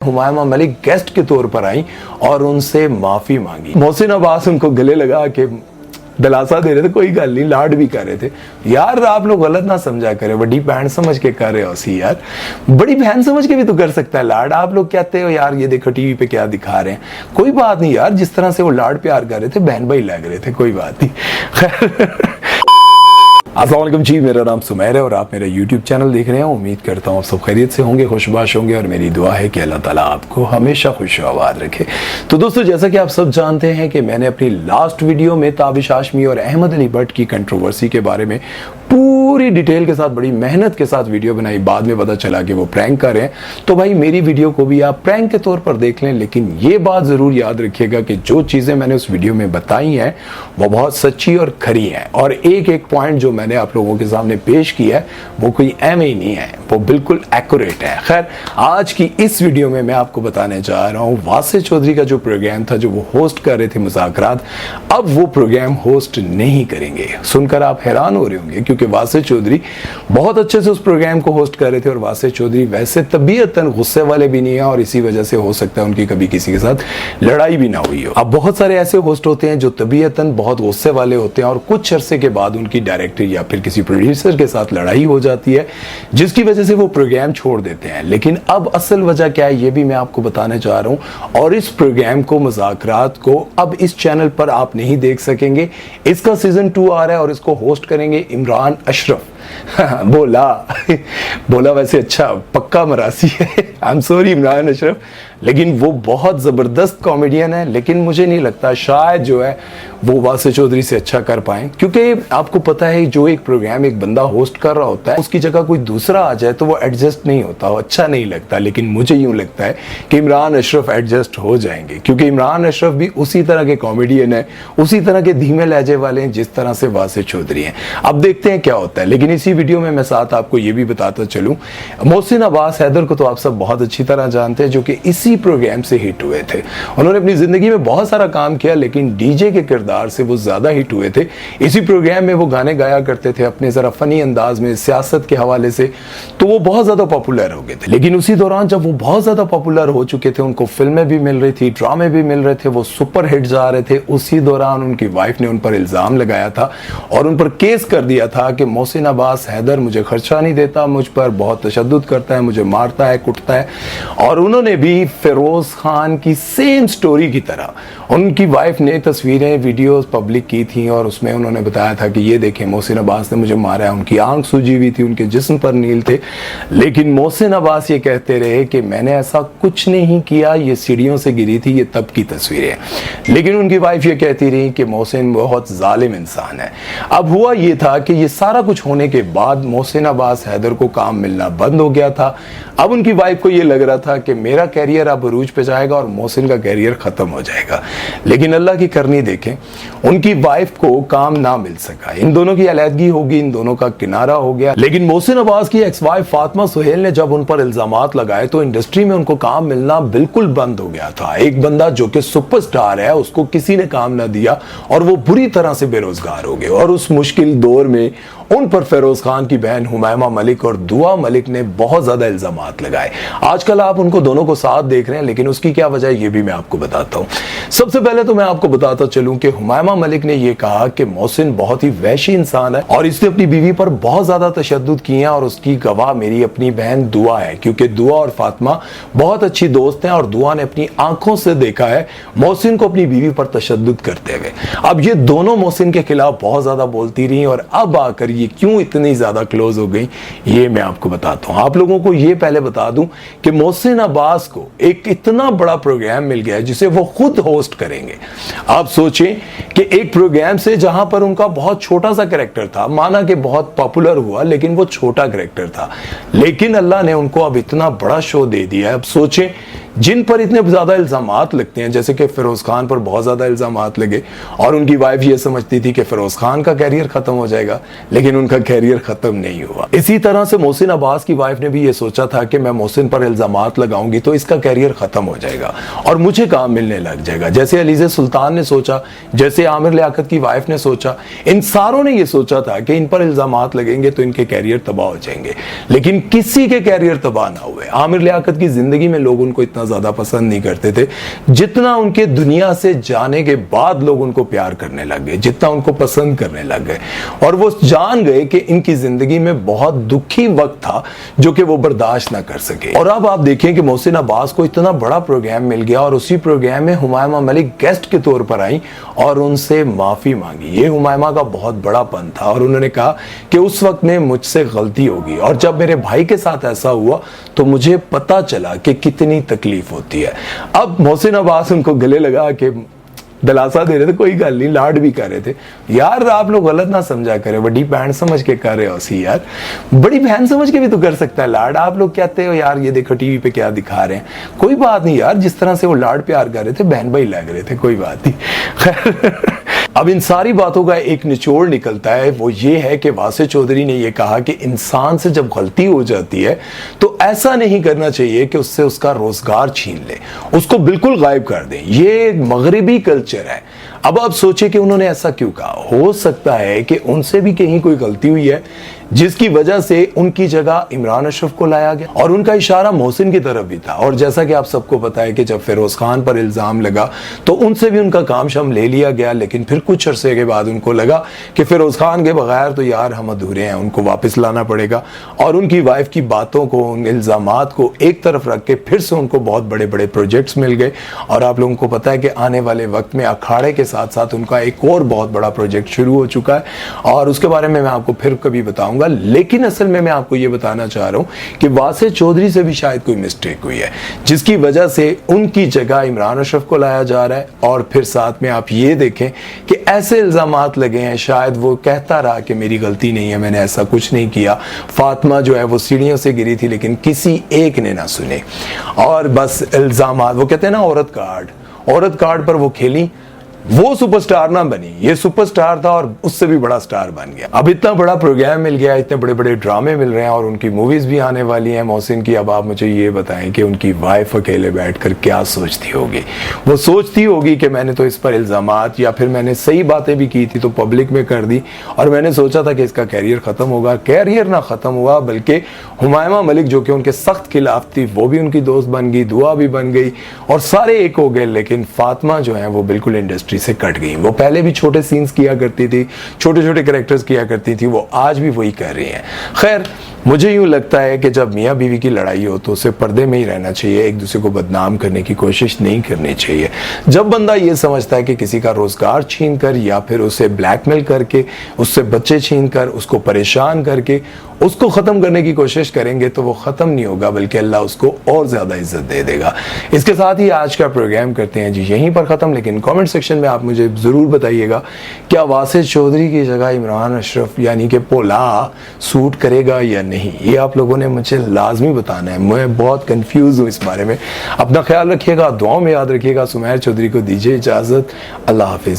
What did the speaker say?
Humaima Malik guest के तौर पर आई और उनसे माफी मांगी। मोहसिन अब्बास उनको गले लगा के दिलासा दे रहे थे, कोई गल नहीं, लाड भी कर रहे थे। यार आप लोग गलत ना समझा करें, बड़ी बहन समझ के कर रहे हो सी यार, बड़ी बहन समझ के भी तो कर सकता है लाड। आप लोग कहते हो यार ये देखो टीवी पे क्या दिखा रहे हैं, कोई बात नहीं यार, जिस तरह से वो लाड प्यार कर रहे थे बहन भाई लग रहे थे, कोई बात नहीं। खैर अस्सलाम वालेकुम जी, मेरा नाम सुमैर है और आप मेरा YouTube चैनल देख रहे हैं। उम्मीद करता हूँ आप सब खैरियत से होंगे, खुशबाश होंगे और मेरी दुआ है कि अल्लाह ताला आपको हमेशा खुश आबाद रखे। तो दोस्तों, जैसा कि आप सब जानते हैं कि मैंने अपनी लास्ट वीडियो में ताबिश हाशमी और अहमद अली भट्ट की कंट्रोवर्सी के बारे में पूरी डिटेल के साथ, बड़ी मेहनत के साथ वीडियो बनाई। बाद में पता चला कि वो प्रैंक कर रहे हैं, तो भाई मेरी वीडियो को भी आप प्रैंक के तौर पर देख लें, लेकिन ये बात जरूर याद रखिएगा कि जो चीजें मैंने उस वीडियो में बताई हैं वो बहुत सच्ची और खरी हैं, और एक एक पॉइंट जो मैंने आप लोगों के सामने पेश किया है वो कोई एम ही नहीं है, वो बिल्कुल एक्यूरेट है। खैर, आज की इस वीडियो में मैं आपको बताने जा रहा हूं वासिफ चौधरी का जो प्रोग्राम था, जो वो होस्ट कर रहे थे मुज़ाकरात, अब वो प्रोग्राम होस्ट नहीं करेंगे। सुनकर आप हैरान हो रहे होंगे, क्योंकि वासिफ चौधरी बहुत अच्छे से उस प्रोग्राम को होस्ट कर रहे थे और वासिफ चौधरी वैसे तबीयतन गुस्से वाले भी नहीं है, और इसी वजह से हो सकता है उनकी कभी किसी के साथ लड़ाई भी ना हुई हो। अब बहुत सारे ऐसे होस्ट होते हैं जो तबीयतन बहुत गुस्से वाले होते हैं और कुछ अरसे के बाद उनकी डायरेक्टर या फिर किसी प्रोड्यूसर के साथ लड़ाई हो जाती है, जिसकी वजह से वो प्रोग्राम छोड़ देते हैं। लेकिन अब असल वजह क्या है ये भी मैं आपको बताने जा रहा हूं, और इस प्रोग्राम को, मुज़ाकरात को, अब इस चैनल पर आप नहीं देख सकेंगे। इसका सीजन 2 आ रहा है और इसको होस्ट करेंगे इमरान अशरफ। बोला वैसे अच्छा पक्का मरासी है, I am sorry Imran Ashraf, लेकिन वो बहुत जबरदस्त कॉमेडियन है, लेकिन मुझे नहीं लगता शायद जो है वो वासिफ चौधरी से अच्छा कर पाए, क्योंकि आपको पता है जो एक प्रोग्राम एक बंदा होस्ट कर रहा होता है उसकी जगह कोई दूसरा आ जाए तो वो एडजस्ट नहीं होता, वो अच्छा नहीं लगता। लेकिन मुझे यूं लगता है कि इमरान अशरफ एडजस्ट हो जाएंगे, क्योंकि इमरान अशरफ भी उसी तरह के कॉमेडियन है, उसी तरह के धीमे लहजे वाले हैं जिस तरह से वासिफ चौधरी हैं। अब देखते हैं क्या होता है। लेकिन इसी वीडियो में मैं साथ आपको ये भी बताता चलूं, मोहसिन अब्बास हैदर को तो आप सब बहुत अच्छी तरह जानते हैं, जो कि इसी प्रोग्राम से हिट हुए थे। उन्होंने अपनी जिंदगी में बहुत सारा काम किया, लेकिन डीजे के किरदार से वो ज्यादा हिट हुए थे। इसी प्रोग्राम में वो गाने गाया करते थे अपने जरा फनी अंदाज में, सियासत के हवाले से, तो वो बहुत ज्यादा पॉपुलर हो गए थे। लेकिन उसी दौरान जब वो बहुत ज्यादा पॉपुलर हो चुके थे, उनको फिल्में भी मिल रही थी, ड्रामे भी मिल रहे थे, वो सुपर हिट जा रहे थे, उसी दौरान उनकी वाइफ ने उन पर इल्जाम लगाया था और उन पर केस कर दिया था कि मोहसिन अब्बास हैदर मुझे खर्चा नहीं देता, मुझ पर बहुत तशद्दुद करता है, मुझे मारता है, कुटता है। और उन्होंने भी फिरोज खान की सेम स्टोरी की तरह उनकी वाइफ ने तस्वीरें, वीडियोस पब्लिक की थी और उसमें उन्होंने बताया था कि ये देखें मोहसिन अब्बास ने मुझे मारा है। उनकी आंख सूजी हुई थी, उनके जिस्म पर नील थे, लेकिन मोहसिन अब्बास ये कहते रहे कि मैंने ऐसा कुछ नहीं किया, ये सीढ़ियों से गिरी थी, ये तब की तस्वीरें। लेकिन उनकी वाइफ ये कहती रही कि मोहसिन बहुत जालिम इंसान है। अब हुआ ये था कि ये सारा कुछ होने के बाद मोहसिन अब्बास हैदर को काम मिलना बंद हो गया था। अब उनकी वाइफ को ये लग रहा था कि मेरा कैरियर अब अरूज पे जाएगा और मोहसिन का कैरियर खत्म हो जाएगा। लेकिन अल्लाह की करनी देखें, उनकी वाइफ को काम ना मिल सका, इन दोनों की अलहदगी होगी, इन दोनों का किनारा हो गया। लेकिन मोहसिन अब्बास की एक्स वाइफ फातिमा सुहेल ने जब उन पर इल्जामात लगाए तो इंडस्ट्री में उनको काम मिलना बिल्कुल बंद हो गया था। एक बंदा जो कि सुपरस्टार है उसको किसी ने काम ना दिया और वो बुरी तरह से बेरोजगार हो गए। और उस मुश्किल दौर में उन पर फिरोज खान की बहन हुमायमा मलिक और दुआ मलिक ने बहुत ज्यादा इल्जामात लगाए। आजकल आप उनको दोनों को साथ देख रहे हैं, लेकिन उसकी क्या वजह ये भी मैं आपको बताता हूं। सबसे पहले तो मैं आपको बताता चलूं कि हुमायमा मलिक ने यह कहा कि मोहसिन बहुत ही वैशी इंसान है और इसने अपनी बीवी पर बहुत ज्यादा तशद्दुद किए हैं, और उसकी गवाह मेरी अपनी बहन दुआ है, क्योंकि दुआ और फातिमा बहुत अच्छी दोस्त हैं और दुआ ने अपनी आंखों से देखा है मोहसिन को अपनी बीवी पर तशद्दुद करते हुए। अब ये दोनों मोहसिन के खिलाफ बहुत ज्यादा बोलती रही और अब आकर ये क्यों इतनी ज्यादा क्लोज हो गई ये मैं आपको बताता हूं। आप लोगों को ये पहले बता दूं कि मोहसिन अब्बास को एक इतना बड़ा प्रोग्राम मिल गया है जिसे वो खुद होस्ट करेंगे। आप सोचें कि एक प्रोग्राम से जहां पर उनका बहुत छोटा सा कैरेक्टर था, माना कि बहुत पॉपुलर हुआ लेकिन वो छोटा कैरेक्टर था, लेकिन अल्लाह ने उनको अब इतना बड़ा शो दे दिया है। अब सोचें जिन पर इतने ज्यादा इल्जामात लगते हैं, जैसे कि फिरोज खान पर बहुत ज्यादा इल्जामात लगे और उनकी वाइफ ये समझती थी कि फिरोज खान का कैरियर खत्म हो जाएगा, लेकिन उनका कैरियर खत्म नहीं हुआ। इसी तरह से मोहसिन अब्बास की वाइफ ने भी ये सोचा था कि मैं मोहसिन पर इल्जामात लगाऊंगी तो इसका कैरियर खत्म हो जाएगा और मुझे काम मिलने लग जाएगा, जैसे अलीज़े सुल्तान ने सोचा, जैसे आमिर लियाकत की वाइफ ने सोचा। इन सारों ने ये सोचा था कि इन पर इल्जामात लगेंगे तो इनके कैरियर तबाह हो जाएंगे, लेकिन किसी के कैरियर तबाह ना हुए। आमिर लियाकत की जिंदगी में लोग उनको इतना ज्यादा पसंद नहीं करते थे जितना उनके दुनिया से जाने के बाद लोग उनको प्यार करने लग गए, जितना उनको पसंद करने लग गए। और वो जान गए कि इनकी जिंदगी में बहुत दुखी वक्त था जो कि वो बर्दाश्त ना कर सके। और अब आप देखें कि मोहसिन अब्बास को इतना बड़ा प्रोग्राम मिल गया और उसी प्रोग्राम में हुमायमा मलिक गेस्ट के तौर पर आई और उनसे माफी मांगी। ये हुमायमा का बहुत बड़ा पन था और उन्होंने कहा कि उस वक्त में मुझसे गलती होगी और जब मेरे भाई के साथ ऐसा हुआ तो मुझे पता चला कि कितनी तकलीफ होती है। अब मोहसिन अब्बास उनको गले लगा के दिलासा दे रहे थे, कोई गल नहीं, लाड भी कर रहे थे। यार आप लोग गलत ना समझा करें, बड़ी बहन समझ के कर रहे हो सी यार, बड़ी बहन समझ के भी तो कर सकता है लाड। आप लोग कहते हो यार ये देखो टीवी पे क्या दिखा रहे हैं, कोई बात नहीं यार, जिस तरह से वो लाड प्यार कर रहे थे बहन भाई लग रहे थे, कोई बात नहीं। खैर अब इन सारी बातों का एक निचोड़ निकलता है, वो ये है कि वासे चौधरी ने ये कहा कि इंसान से जब गलती हो जाती है तो ऐसा नहीं करना चाहिए कि उससे उसका रोजगार छीन ले, उसको बिल्कुल गायब कर दें। ये मगरिबी कल्चर है। अब आप सोचिए कि उन्होंने ऐसा क्यों कहा। हो सकता है कि उनसे भी कहीं कोई गलती हुई है जिसकी वजह से उनकी जगह इमरान अशरफ को लाया गया और उनका इशारा मोहसिन की तरफ भी था। और जैसा कि आप सबको पता है कि जब फिरोज खान पर इल्जाम लगा तो उनसे भी उनका काम शाम ले लिया गया, लेकिन फिर कुछ अरसे के बाद उनको लगा कि फिरोज खान के बगैर तो यार हम अधूरे हैं, उनको वापस लाना पड़ेगा। और उनकी वाइफ की बातों को, उन इल्जामात को एक तरफ रख के फिर से उनको बहुत बड़े बड़े प्रोजेक्ट्स मिल गए। और आप लोगों को पता है कि आने वाले वक्त में अखाड़े के साथ साथ उनका एक और बहुत बड़ा प्रोजेक्ट शुरू हो चुका है और उसके बारे में मैं आपको फिर कभी बताऊंगा। लेकिन असल में मैं आपको यह बताना चाह रहा हूं कि वासे चौधरी से भी शायद कोई मिस्टेक हुई है जिसकी वजह से उनकी जगह इमरान अशरफ को लाया जा रहा है। और फिर साथ में आप ये देखें कि ऐसे इल्जामात लगे हैं, शायद वो कहता रहा कि मेरी गलती नहीं है, मैंने ऐसा कुछ नहीं किया, फातिमा जो है वो सीढ़ियों से गिरी थी लेकिन किसी एक ने ना सुने। और बस इल्जामात, वो कहते हैं ना औरत कार्ड पर वो खेली, वो सुपरस्टार ना बनी, ये सुपरस्टार था और उससे भी बड़ा स्टार बन गया। अब इतना बड़ा प्रोग्राम मिल गया, इतने बड़े बड़े ड्रामे मिल रहे हैं और उनकी मूवीज भी आने वाली हैं मोहसिन की। अब आप मुझे ये बताएं कि उनकी वाइफ अकेले बैठकर क्या सोचती होगी। वो सोचती होगी कि मैंने तो इस पर इल्जामात या फिर मैंने सही बातें भी की थी तो पब्लिक में कर दी और मैंने सोचा था कि इसका कैरियर खत्म होगा। कैरियर ना खत्म हुआ बल्कि हुमायमा मलिक जो कि उनके सख्त खिलाफ थी वो भी उनकी दोस्त बन गई, दुआ भी बन गई और सारे एक हो गए। लेकिन फातिमा जो है वो बिल्कुल इंडस्ट्री से कट गई। वो पहले भी छोटे सीन्स किया करती थी, छोटे छोटे कैरेक्टर्स किया करती थी, वो आज भी वही कर रही हैं। खैर मुझे यूं लगता है कि जब मियाँ बीवी की लड़ाई हो तो उसे पर्दे में ही रहना चाहिए, एक दूसरे को बदनाम करने की कोशिश नहीं करनी चाहिए। जब बंदा ये समझता है कि किसी का रोजगार छीन कर या फिर उसे ब्लैकमेल करके, उससे बच्चे छीन कर, उसको परेशान करके उसको खत्म करने की कोशिश करेंगे तो वो खत्म नहीं होगा बल्कि अल्लाह उसको और ज्यादा इज्जत दे देगा। इसके साथ ही आज का प्रोग्राम करते हैं जी यहीं पर खत्म। लेकिन कमेंट सेक्शन में आप मुझे जरूर बताइएगा क्या वासे चौधरी की जगह इमरान अशरफ यानी कि पोला सूट करेगा या नहीं, ये आप लोगों ने मुझे लाजमी बताना है। मैं बहुत कंफ्यूज हूँ इस बारे में। अपना ख्याल रखिएगा, दुआओं में याद रखिएगा। सुमैर चौधरी को दीजिए इजाजत। अल्लाह हाफिज।